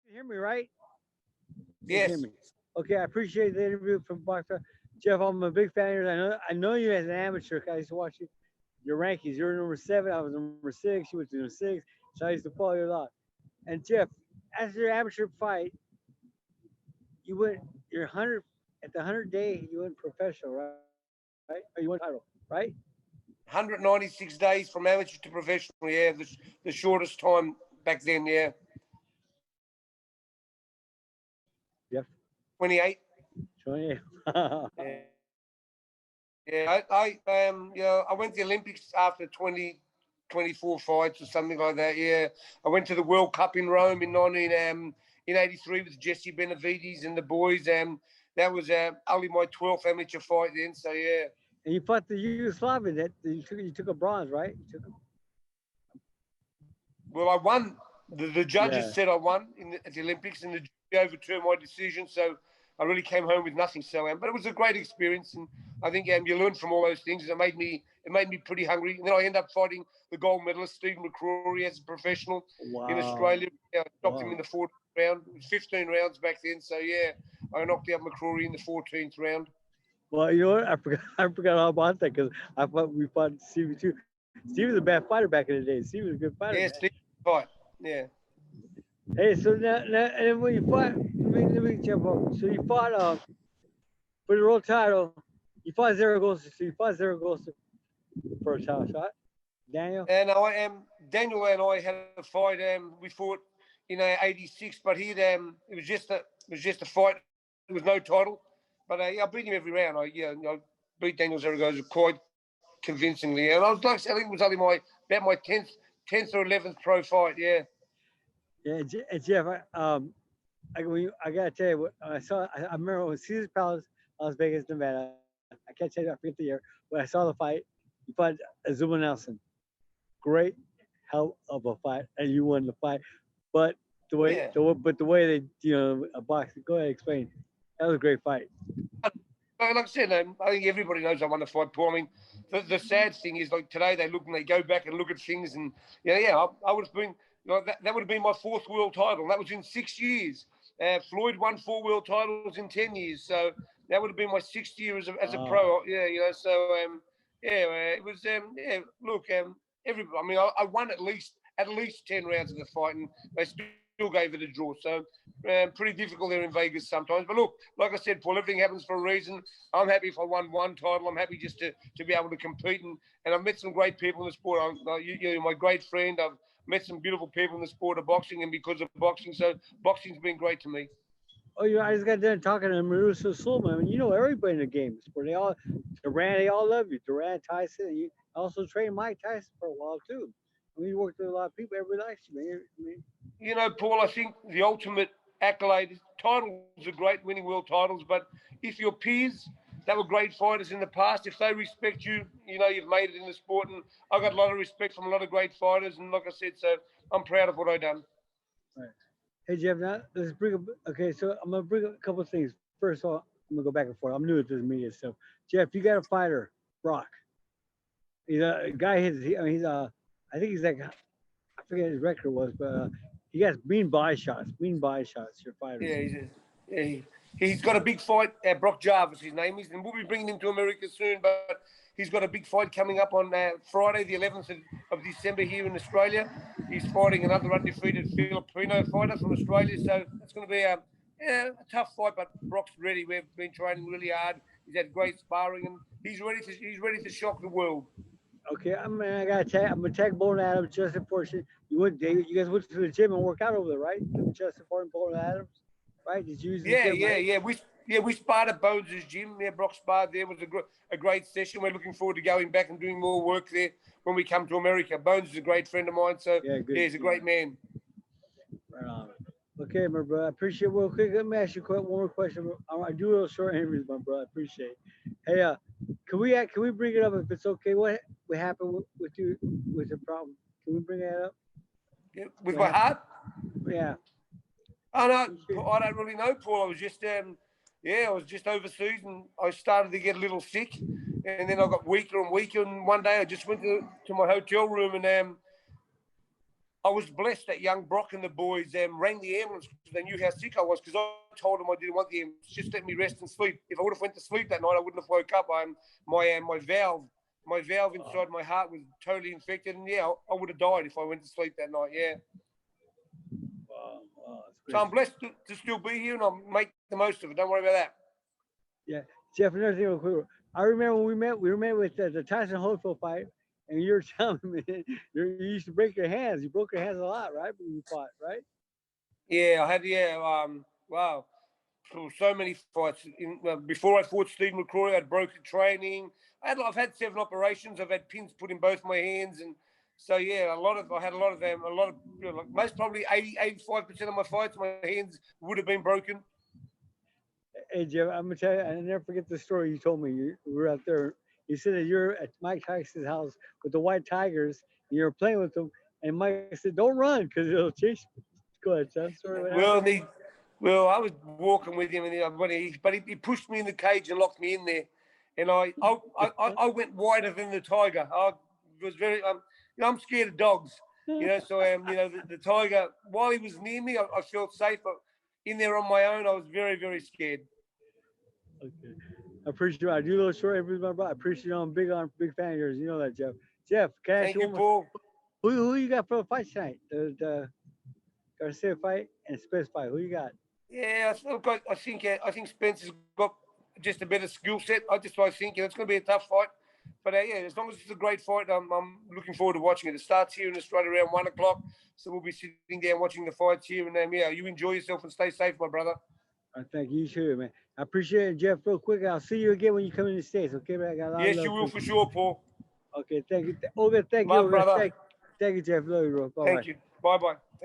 You hear me, right? You can hear Yes. me. Okay, I appreciate the interview from Boxer. Jeff, I'm a big fan of yours. I know you as an amateur. 'Cause I used to watch your rankings. You're number seven. I was number six. You went to number six. So I used to follow you a lot. And Jeff, after your amateur fight, you went your 100 at the 100 day. You went professional, right? Or you won the title, right? 196 days from amateur to professional. Yeah, the shortest time back then. Yeah, Jeff, 28. 28. Yeah, yeah. I went to the Olympics after 20, 24 fights or something like that. Yeah, I went to the World Cup in Rome in '83 with Jesse Benavides and the boys. That was only my 12th amateur fight then. So yeah. And you fought the Yugoslavian. That you took a bronze, right? You took Well, I won. The yeah. judges said I won at the Olympics, and the jury overturned my decision. So I really came home with nothing. So, but it was a great experience, and I think you learn from all those things. And it made me pretty hungry. And then I ended up fighting the gold medalist Stephen McCrory as a professional in Australia. Wow. I stopped him in the Wow. 14th round. It was 15 rounds back then. So yeah, I knocked out McCrory in the 14th round. Well, you know what? I forgot. I forgot all about that because I thought we fought Stevie too. Steve was a bad fighter back in the day. Steve was a good fighter, Yeah, man. Steve fight. Yeah. Hey, so now and then when you fought, let me jump over. So you fought for the world title. You fought Zaragoza. So you fought Zaragoza for a title shot. Daniel. And I am Daniel and I had a fight. We fought in '86, but it was just a fight. There was no title, but yeah, I beat him every round. I beat Daniel Zaragoza quite convincingly, and I was like, I think it was only my about my tenth or 11th pro fight. Yeah, Yeah, Jeff. I gotta tell you, I remember when Caesar's Palace, Las Vegas, Nevada. I can't tell you, I forget the year, but I saw the fight. You fought Azuma Nelson. Great, hell of a fight, and you won the fight. But yeah. but the way they, a box. Go ahead, explain. That was a great fight. Like I said, I think everybody knows I won the fight, Paul. I mean, the sad thing is, like today, they look and they go back and look at things, and I would have been that would have been my fourth world title. That was in 6 years. Floyd won 4 world titles in 10 years, so that would have been my sixth year as a Wow. pro. Yeah, so it was. Look, everybody. I mean, I won at least 10 rounds of the fight, and they still gave it a draw. So pretty difficult there in Vegas sometimes. But look, like I said, Paul, everything happens for a reason. I'm happy if I won one title. I'm happy just to be able to compete. And I've met some great people in the sport. You're my great friend. I've met some beautiful people in the sport of boxing and because of boxing. So boxing's been great to me. Oh, I just got done talking to Maruso Sulman. I mean, you know everybody in the game. Sport. They all Duran. They all love you. Duran, Tyson. You also trained Mike Tyson for a while too. I mean, you worked with a lot of people. Everybody likes you, man. I mean, Paul, I think the ultimate accolade is titles are great, winning world titles, but if your peers that were great fighters in the past, if they respect you, you've made it in the sport. And I got a lot of respect from a lot of great fighters. And like I said, so I'm proud of what I've done. right. Hey Jeff, now let's bring up. Okay, so I'm gonna bring up a couple of things. First of all, I'm gonna go back and forth. I'm new at this media stuff. Jeff, you got a fighter, Brock. He's a guy. I mean, I think he's like, I forget his record was, but he has mean body shots. Mean body shots. Your fighter. Yeah, yeah, he's got a big fight. Brock Jarvis, his name is, and we'll be bringing him to America soon. But he's got a big fight coming up on Friday, the 11th of December here in Australia. He's fighting another undefeated Filipino fighter from Australia. So it's going to be a tough fight. But Brock's ready. We've been training really hard. He's had great sparring, and he's ready to shock the world. Okay, I gotta tag. I'm gonna tag Bolton Adams, Justin Fortune. You guys went to the gym and worked out over there, right? Justin Fortune, Bolton Adams, right? Did you use the Yeah, gym, yeah, right? yeah. We sparred at Bones' gym. Yeah, Brock sparred there. It was a great session. We're looking forward to going back and doing more work there when we come to America. Bones is a great friend of mine, so Yeah, yeah, good. he's a great man. Right on. Okay, my brother. I appreciate it. Real quick, let me ask you one more question. I do real short interviews, my brother. I appreciate it. Hey, can we bring it up if it's okay? What happened with you with the problem? Can we bring that up? Yeah, with What my happened? heart, Yeah. oh no, Appreciate I don't really know, Paul. I was just I was just overseas and I started to get a little sick, and then I got weaker and weaker. And one day I just went to my hotel room and I was blessed that young Brock and the boys rang the ambulance because they knew how sick I was, because I told them I didn't want the ambulance, just let me rest and sleep. If I would have went to sleep that night, I wouldn't have woke up. My valve inside my heart was totally infected, and yeah, I would have died if I went to sleep that night. Yeah. Wow, wow, So I'm blessed to still be here, and I'll make the most of it. Don't worry about that. Yeah, Jeff. Another thing, real quick. I remember when we met. We met with the Tyson Holyfield fight, and you were telling me you used to break your hands. You broke your hands a lot, right? When you fought, right? Yeah, I had. Yeah. Wow. So many fights. Before I fought Steve McCrory, I had broken training. I've had 7 operations. I've had pins put in both my hands, and so yeah, I had a lot of them. A lot of, like, most probably 85% of my fights, my hands would have been broken. Hey Jeff, I'm gonna tell you. I never forget the story you told me. You were out there. You said that you're at Mike Tyson's house with the White Tigers, and you were playing with them. And Mike said, "Don't run, because it'll chase you." Go ahead, Jeff. Sorry, what Well, happened? and well, I was walking with him, and he pushed me in the cage and locked me in there, and I went wider than the tiger. I was very, I'm scared of dogs, So the tiger, while he was near me, I felt safe, but in there on my own, I was very, very scared. Okay. I appreciate you. I do a little short interviews, my brother. I appreciate you. I'm big fan of yours. You know that, Jeff. Jeff, can I ask Thank you you, one more? Paul. Who you got for the fight tonight? The Garcia fight and Spence fight. Who you got? Yeah, I think Spencer's got just a better skill set. I think it's going to be a tough fight. But yeah, as long as it's a great fight, I'm looking forward to watching it. It starts here in Australia around 1 o'clock, so we'll be sitting down watching the fights here. And yeah, you enjoy yourself and stay safe, my brother. I thank you too, man. I appreciate it, Jeff. Real quick, I'll see you again when you come in the States. Okay, man. I got a lot of Yes, you love will for for you. sure, Paul. Okay, thank you. Okay, thank you. Love, Okay, brother. thank you, Jeff. Love you, bro. Bye bye. Thank you. Bye bye.